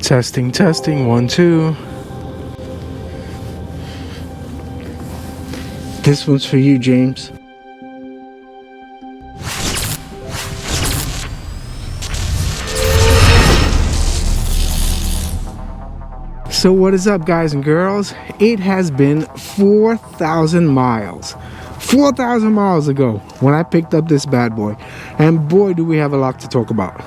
Testing, testing, 1, 2. This one's for you, James. So what is up, guys and girls? It has been 4,000 miles. 4,000 miles ago when I picked up this bad boy. And boy, do we have a lot to talk about.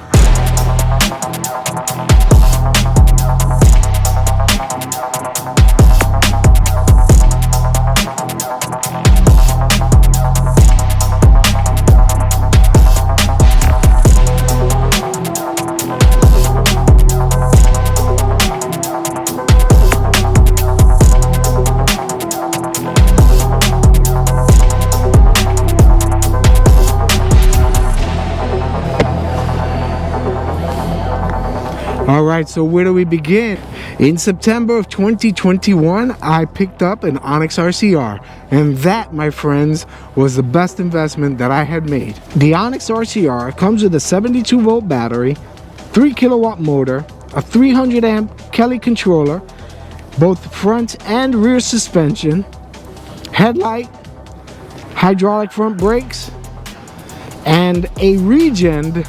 Alright, so where do we begin? In September of 2021, I picked up an ONYX RCR, and that, my friends, was the best investment that I had made. The ONYX RCR comes with a 72 volt battery, 3 kilowatt motor, a 300 amp Kelly controller, both front and rear suspension, headlight, hydraulic front brakes, and a regen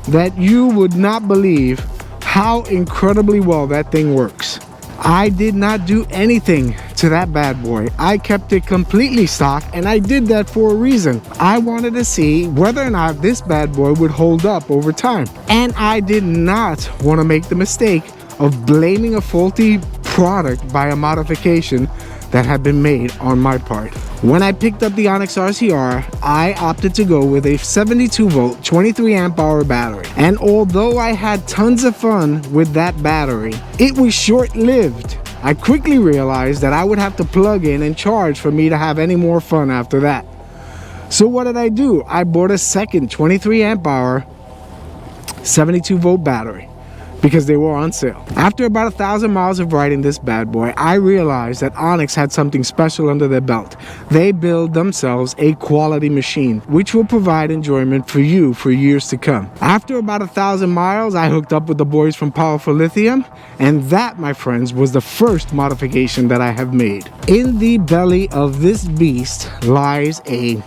that you would not believe how incredibly well that thing works. I did not do anything to that bad boy. I kept it completely stock, and I did that for a reason. I wanted to see whether or not this bad boy would hold up over time. And I did not want to make the mistake of blaming a faulty product by a modification that had been made on my part. When I picked up the ONYX RCR, I opted to go with a 72 volt 23 amp hour battery. And although I had tons of fun with that battery, it was short-lived. I quickly realized that I would have to plug in and charge for me to have any more fun after that. So what did I do? I bought a second 23 amp hour 72 volt battery, because they were on sale. After about 1,000 miles of riding this bad boy, I realized that ONYX had something special under their belt. They build themselves a quality machine, which will provide enjoyment for you for years to come. After about 1,000 miles, I hooked up with the boys from Powerful Lithium, and that, my friends, was the first modification that I have made. In the belly of this beast lies a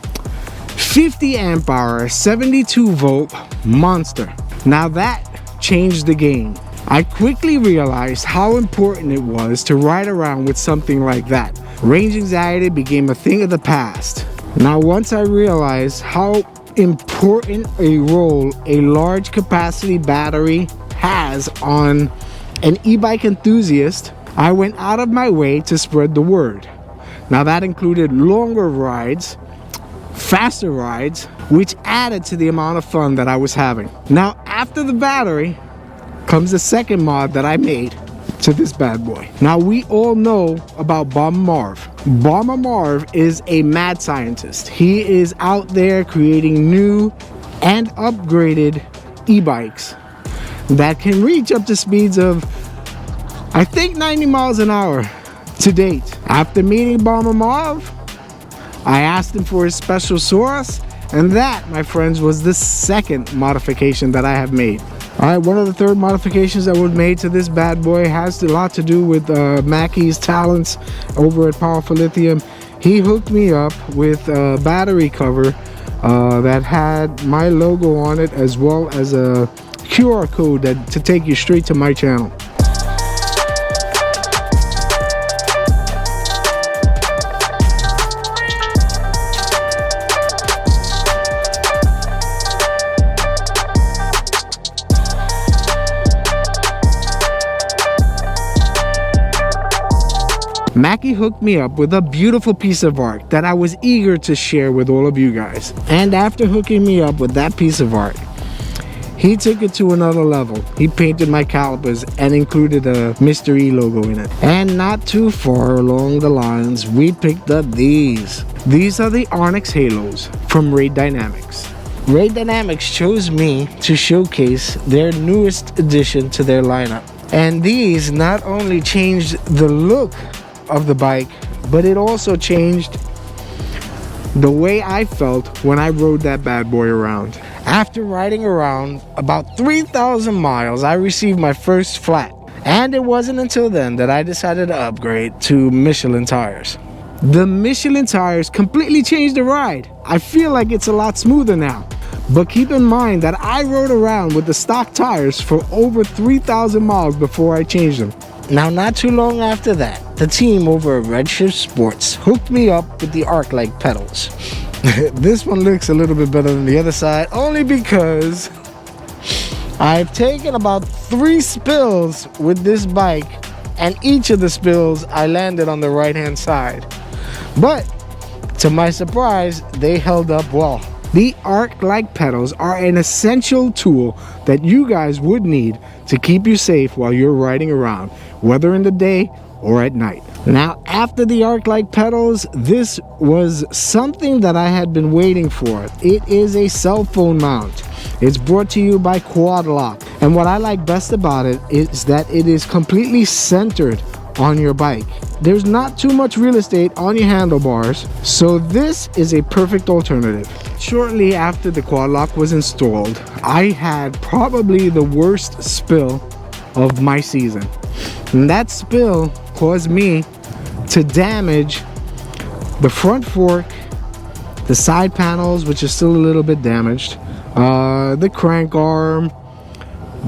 50 amp hour 72 volt monster. Now that changed the game. I quickly realized how important it was to ride around with something like that. Range anxiety became a thing of the past. Now, once I realized how important a role a large capacity battery has on an e-bike enthusiast, I went out of my way to spread the word. Now, that included longer rides, faster rides, which added to the amount of fun that I was having. Now, after the battery comes the second mod that I made to this bad boy. Now, we all know about Bomber Marv. Bomber Marv is a mad scientist. He is out there creating new and upgraded e-bikes that can reach up to speeds of, I think, 90 miles an hour to date. After meeting Bomber Marv, I asked him for his special sauce, and that, my friends, was the second modification that I have made. Alright, one of the third modifications that was made to this bad boy has a lot to do with Mackey's talents over at Powerful Lithium. He hooked me up with a battery cover that had my logo on it, as well as a QR code to take you straight to my channel. Mackie hooked me up with a beautiful piece of art that I was eager to share with all of you guys. And after hooking me up with that piece of art, he took it to another level. He painted my calipers and included a Mr. E logo in it. And not too far along the lines, we picked up these. These are the ONYX Halos from Raid Dynamics. Raid Dynamics chose me to showcase their newest addition to their lineup. And these not only changed the look of the bike, but it also changed the way I felt when I rode that bad boy around. After riding around about 3,000 miles, I received my first flat, And it wasn't until then that I decided to upgrade to Michelin tires. The Michelin tires completely changed the ride. I feel like it's a lot smoother now. But keep in mind that I rode around with the stock tires for over 3,000 miles before I changed them. Now, not too long after that, the team over at Redshift Sports hooked me up with the Arc-like pedals. This one looks a little bit better than the other side, only because I've taken about 3 spills with this bike, and each of the spills I landed on the right-hand side. But to my surprise, they held up well. The Arc-like pedals are an essential tool that you guys would need to keep you safe while you're riding around, whether in the day or at night. Now, after the Arc-like pedals, this was something that I had been waiting for. It is a cell phone mount. It's brought to you by Quad Lock. And what I like best about it is that it is completely centered on your bike. There's not too much real estate on your handlebars, so this is a perfect alternative. Shortly after the Quad Lock was installed, I had probably the worst spill of my season. And that spill caused me to damage the front fork, the side panels, which is still a little bit damaged, the crank arm,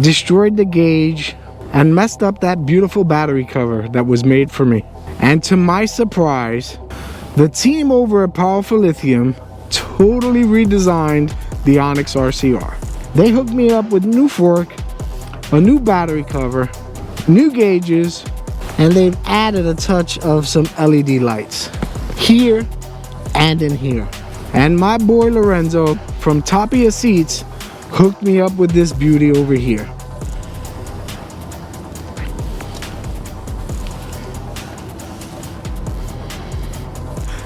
destroyed the gauge, and messed up that beautiful battery cover that was made for me. And to my surprise, the team over at Powerful Lithium totally redesigned the ONYX RCR. They hooked me up with new fork, a new battery cover, new gauges, and they've added a touch of some LED lights here and in here. And my boy Lorenzo from Tapia Seats hooked me up with this beauty over here.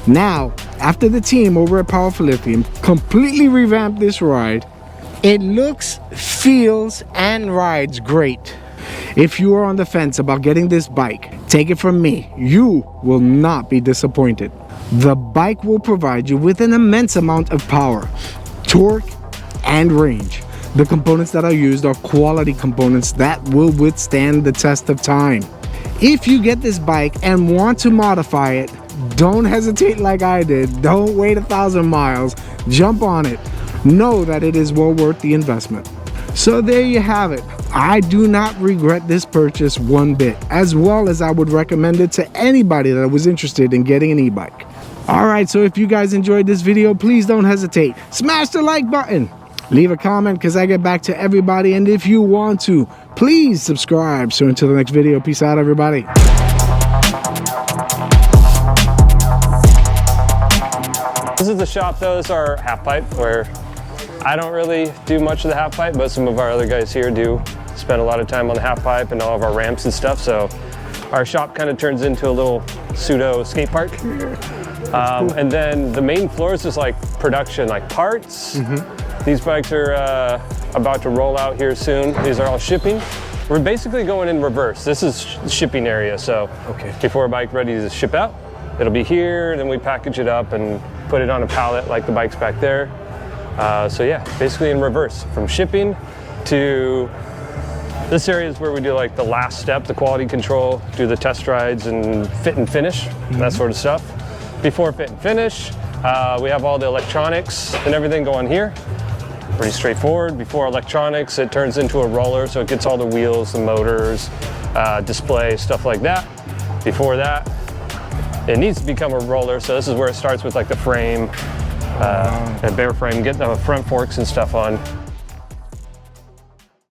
Now, after the team over at Powerful Lithium completely revamped this ride, it looks, feels, and rides great. If you are on the fence about getting this bike, take it from me, you will not be disappointed. The bike will provide you with an immense amount of power, torque, and range. The components that are used are quality components that will withstand the test of time. If you get this bike and want to modify it, don't hesitate like I did. Don't wait 1,000 miles. Jump on it. Know that it is well worth the investment. So there you have it. I do not regret this purchase one bit, as well as I would recommend it to anybody that was interested in getting an e-bike. Alright, so if you guys enjoyed this video, please don't hesitate. Smash the like button. Leave a comment because I get back to everybody. And if you want to, please subscribe. So until the next video, peace out, everybody. This is the shop. Those are half pipe, where I don't really do much of the half pipe, but some of our other guys here do spend a lot of time on the half pipe and all of our ramps and stuff. So our shop kind of turns into a little pseudo skate park. Cool. And then the main floor is just like production, like parts. These bikes are about to roll out here soon. These are all shipping. We're basically going in reverse. This is the shipping area. So before a bike ready to ship out, it'll be here, then we package it up and put it on a pallet like the bike's back there. So yeah, basically in reverse, from shipping to this area is where we do like the last step, the quality control, do the test rides and fit and finish, that sort of stuff. Before fit and finish, we have all the electronics and everything going here. Pretty straightforward. Before electronics, it turns into a roller, so it gets all the wheels, the motors, display, stuff like that. Before that, it needs to become a roller, so this is where it starts with like the frame, a bare frame, get the front forks and stuff on.